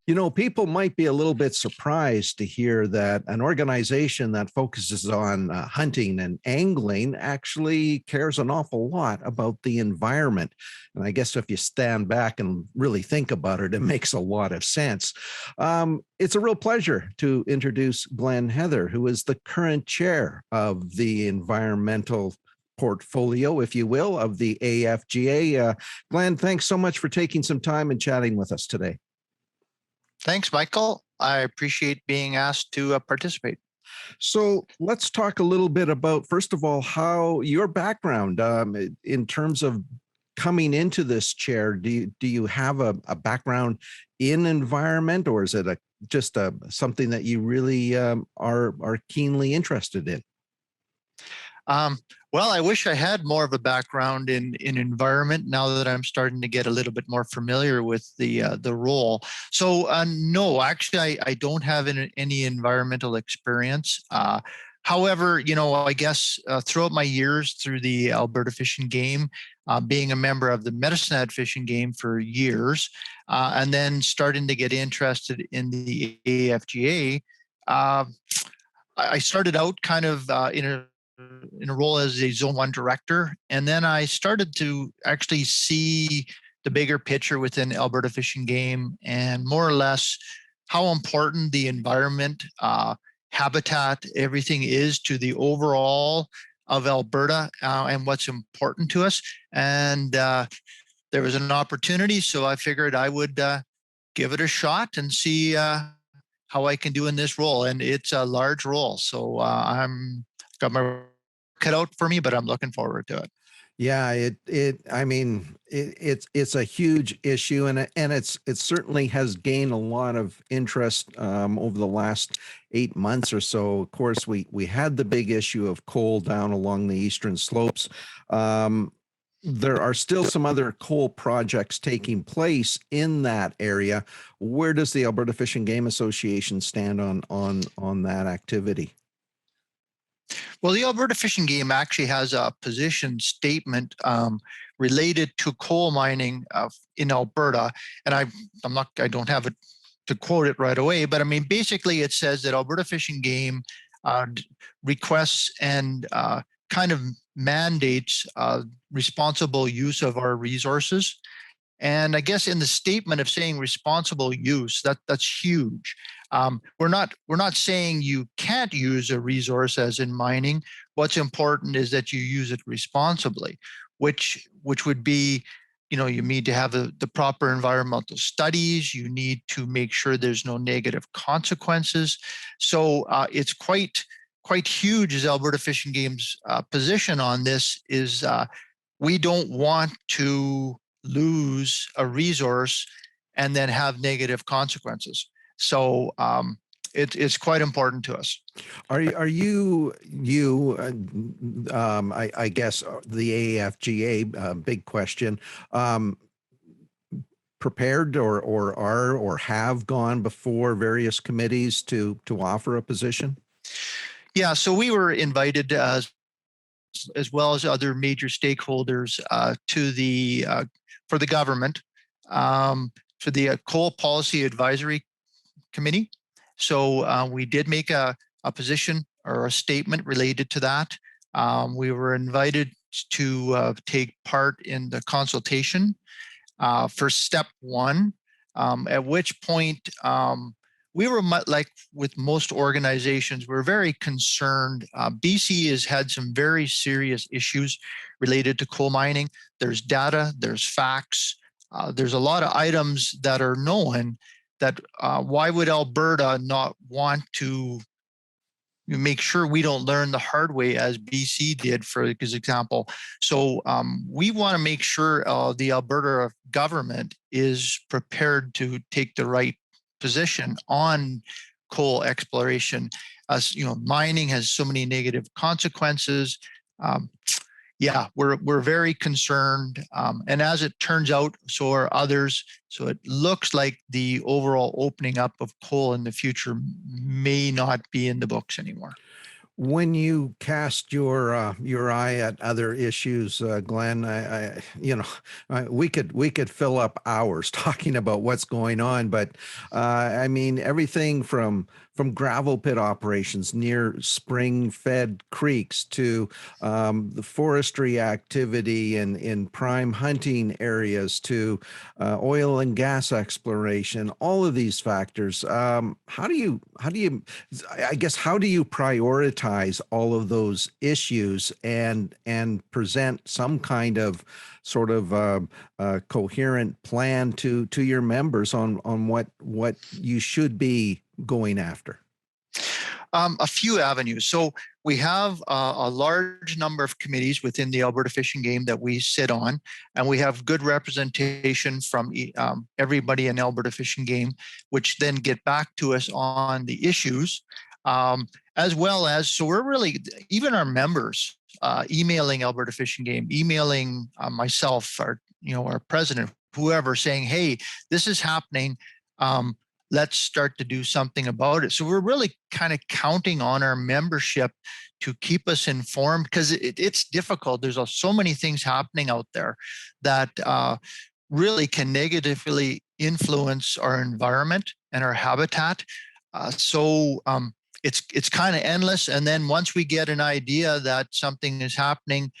You know, people might be a little bit surprised to hear that an organization that focuses on hunting and angling actually cares an awful lot about the environment. And I guess if you stand back and really think about it, it makes a lot of sense. It's a real pleasure to introduce Glenn Heather, who is the current chair of the environmental portfolio, if you will, of the AFGA. Glenn, thanks so much for taking some time and chatting with us today. Thanks, Michael. I appreciate being asked to participate. So let's talk a little bit about, first of all, how your background in terms of coming into this chair. Do you have a background in environment, or is it just something that you really are keenly interested in? Well, I wish I had more of a background in environment now that I'm starting to get a little bit more familiar with the role. So no, actually, I don't have any environmental experience. However, I guess throughout my years through the Alberta Fish and Game, being a member of the Medicine Fish and Game for years, and then starting to get interested in the AFGA, I started out kind of in a role as a Zone 1 director. And then I started to actually see the bigger picture within Alberta Fish and Game, and more or less how important the environment, habitat, everything is to the overall of Alberta, and what's important to us. And there was an opportunity, so I figured I would give it a shot and see how I can do in this role. And it's a large role, so I'm got my cut out for me, but I'm looking forward to it. Yeah, it's a huge issue, and it certainly has gained a lot of interest over the last 8 months or so. Of course, we had the big issue of coal down along the eastern slopes. There are still some other coal projects taking place in that area. Where does the Alberta Fish and Game Association stand on that activity? Well, the Alberta Fish and Game actually has a position statement related to coal mining in Alberta, and I don't have it to quote it right away, but I mean basically it says that Alberta Fish and Game requests and kind of mandates responsible use of our resources. And I guess in the statement of saying responsible use, that's huge. We're not saying you can't use a resource as in mining. What's important is that you use it responsibly, which would be, you need to have the proper environmental studies. You need to make sure there's no negative consequences. So it's quite huge. As Alberta Fish and Game's position on this is, we don't want to lose a resource and then have negative consequences. So it's quite important to us. Are you I guess the AFGA big question, prepared or have gone before various committees to offer a position? Yeah, so we were invited as well as other major stakeholders to the for the government, for the Coal Policy Advisory Committee. So we did make a position or a statement related to that. We were invited to take part in the consultation for step one, at which point we were, like with most organizations, we're very concerned. BC has had some very serious issues related to coal mining. There's data, there's facts, there's a lot of items that are known that why would Alberta not want to make sure we don't learn the hard way as BC did, for example. So we want to make sure the Alberta government is prepared to take the right position on coal exploration. As mining has so many negative consequences. Yeah, we're very concerned, and as it turns out, so are others. So it looks like the overall opening up of coal in the future may not be in the books anymore. When you cast your eye at other issues, Glenn, we could fill up hours talking about what's going on, but I mean everything from gravel pit operations near spring-fed creeks to the forestry activity in prime hunting areas to oil and gas exploration. All of these factors. I guess how do you prioritize all of those issues and present some kind of sort of coherent plan to your members on what you should be going after? A few avenues. So we have a large number of committees within the Alberta Fish and Game that we sit on, and we have good representation from everybody in Alberta Fish and Game, which then get back to us on the issues, as well as, so we're really, even our members, emailing Alberta Fish and Game, emailing myself, our president, whoever, saying, hey, this is happening. Let's start to do something about it. So we're really kind of counting on our membership to keep us informed, because it's difficult. There's so many things happening out there that really can negatively influence our environment and our habitat. It's kind of endless. And then once we get an idea that something is happening,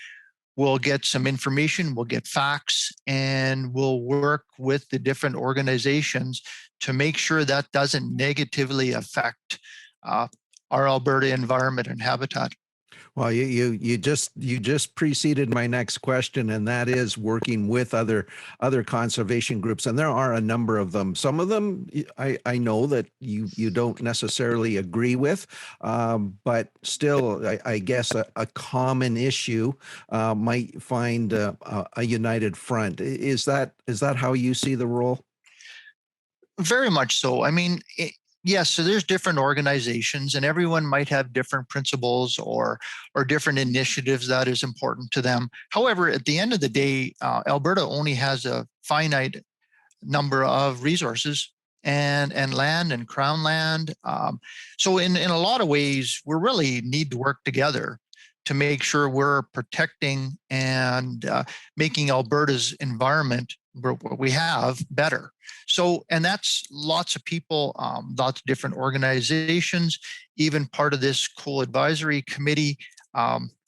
we'll get some information, we'll get facts, and we'll work with the different organizations to make sure that doesn't negatively affect our Alberta environment and habitat. Well, you just preceded my next question, and that is working with other conservation groups, and there are a number of them. Some of them I know that you don't necessarily agree with, but still, I guess a common issue might find a united front. Is that how you see the role? Very much so. I mean, yes, so there's different organizations, and everyone might have different principles or different initiatives that is important to them. However, at the end of the day, Alberta only has a finite number of resources and land and crown land. So in a lot of ways, we really need to work together to make sure we're protecting and making Alberta's environment, what we have, better. So, and that's lots of people, lots of different organizations, even part of this coal advisory committee.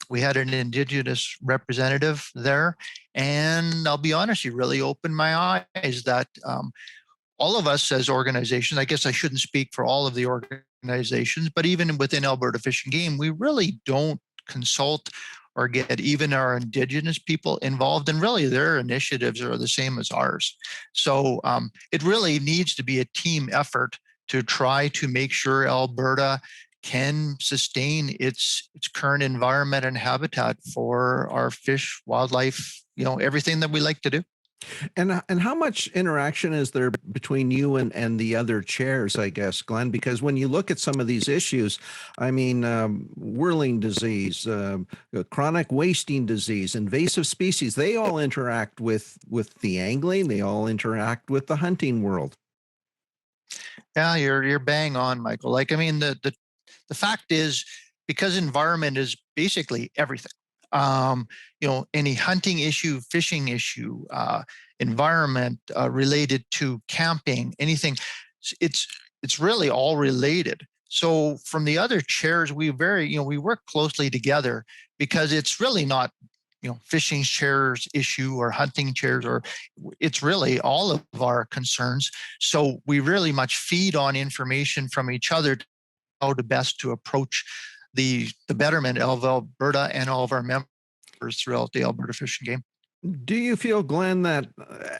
We had an Indigenous representative there. And I'll be honest, he really opened my eyes that all of us as organizations, I guess I shouldn't speak for all of the organizations, but even within Alberta Fish and Game, we really don't consult or get even our Indigenous people involved, and really their initiatives are the same as ours. So it really needs to be a team effort to try to make sure Alberta can sustain its current environment and habitat for our fish, wildlife, everything that we like to do. And how much interaction is there between you and the other chairs, I guess, Glenn? Because when you look at some of these issues, I mean, whirling disease, chronic wasting disease, invasive species, they all interact with the angling, they all interact with the hunting world. Yeah, you're bang on, Michael. Like, I mean, the fact is, because environment is basically everything. Any hunting issue, fishing issue, environment related to camping, anything, it's really all related. So from the other chairs, we work closely together, because it's really not fishing chairs issue or hunting chairs, or it's really all of our concerns. So we really much feed on information from each other, how to best to approach the betterment of Alberta and all of our members throughout the Alberta Fish and Game. Do you feel, Glenn, that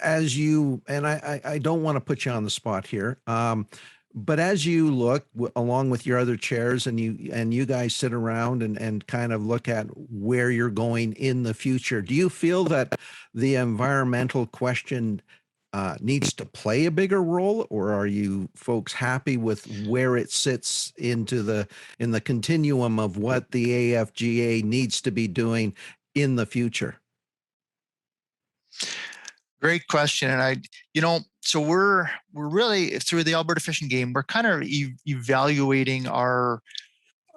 as you, and I don't want to put you on the spot here, but as you look along with your other chairs and you guys sit around and kind of look at where you're going in the future, do you feel that the environmental question needs to play a bigger role, or are you folks happy with where it sits in the continuum of what the AFGA needs to be doing in the future? Great question. And so we're really, through the Alberta Fish and Game, we're kind of evaluating our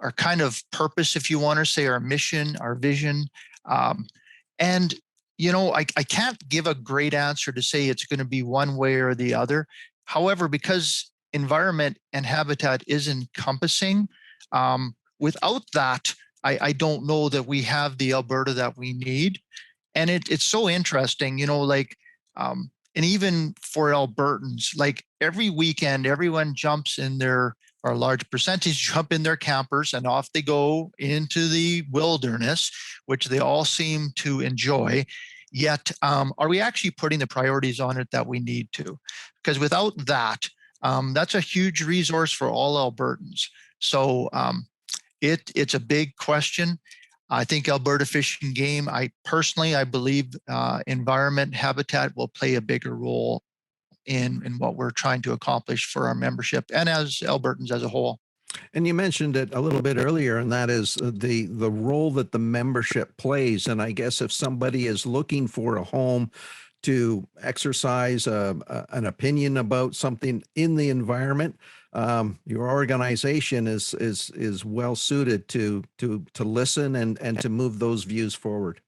kind of purpose, if you want to say, our mission, our vision. And I can't give a great answer to say it's going to be one way or the other. However, because environment and habitat is encompassing, without that, I don't know that we have the Alberta that we need. And it's so interesting, and even for Albertans, like every weekend, everyone jumps in or a large percentage jump in their campers and off they go into the wilderness, which they all seem to enjoy. Yet, are we actually putting the priorities on it that we need to? Because without that, that's a huge resource for all Albertans. So it's a big question. I think Alberta Fish and Game, I believe environment habitat will play a bigger role in what we're trying to accomplish for our membership and as Albertans as a whole. And you mentioned it a little bit earlier, and that is the role that the membership plays. And I guess if somebody is looking for a home to exercise an opinion about something in the environment, your organization is well suited to listen and to move those views forward.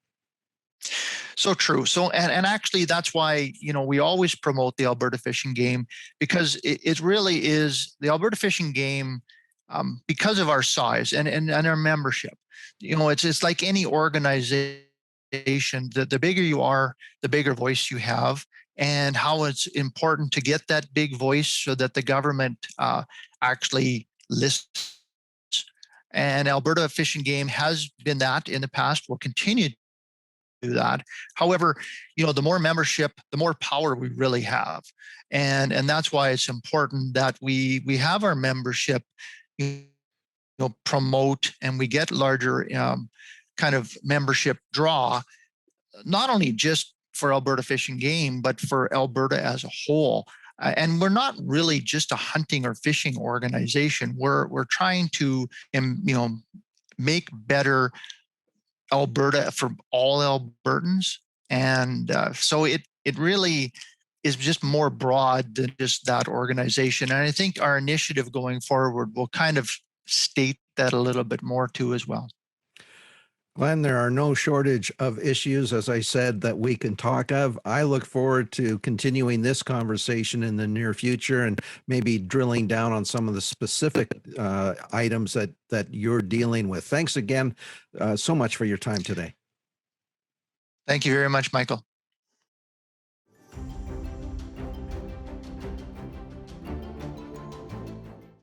So true. So, and actually that's why, we always promote the Alberta Fish and Game, because it really is the Alberta Fish and Game, because of our size and our membership. It's like any organization, the bigger you are, the bigger voice you have, and how it's important to get that big voice so that the government actually listens. And Alberta Fish and Game has been that in the past, will continue to do that. However, the more membership, the more power we really have. And that's why it's important that we have our membership promote, and we get larger kind of membership draw, not only just for Alberta Fish and Game, but for Alberta as a whole. And we're not really just a hunting or fishing organization. We're trying to make better Alberta for all Albertans. And so it really is just more broad than just that organization. And I think our initiative going forward will kind of state that a little bit more too as well. Glenn, there are no shortage of issues, as I said, that we can talk of. I look forward to continuing this conversation in the near future and maybe drilling down on some of the specific items that you're dealing with. Thanks again so much for your time today. Thank you very much, Michael.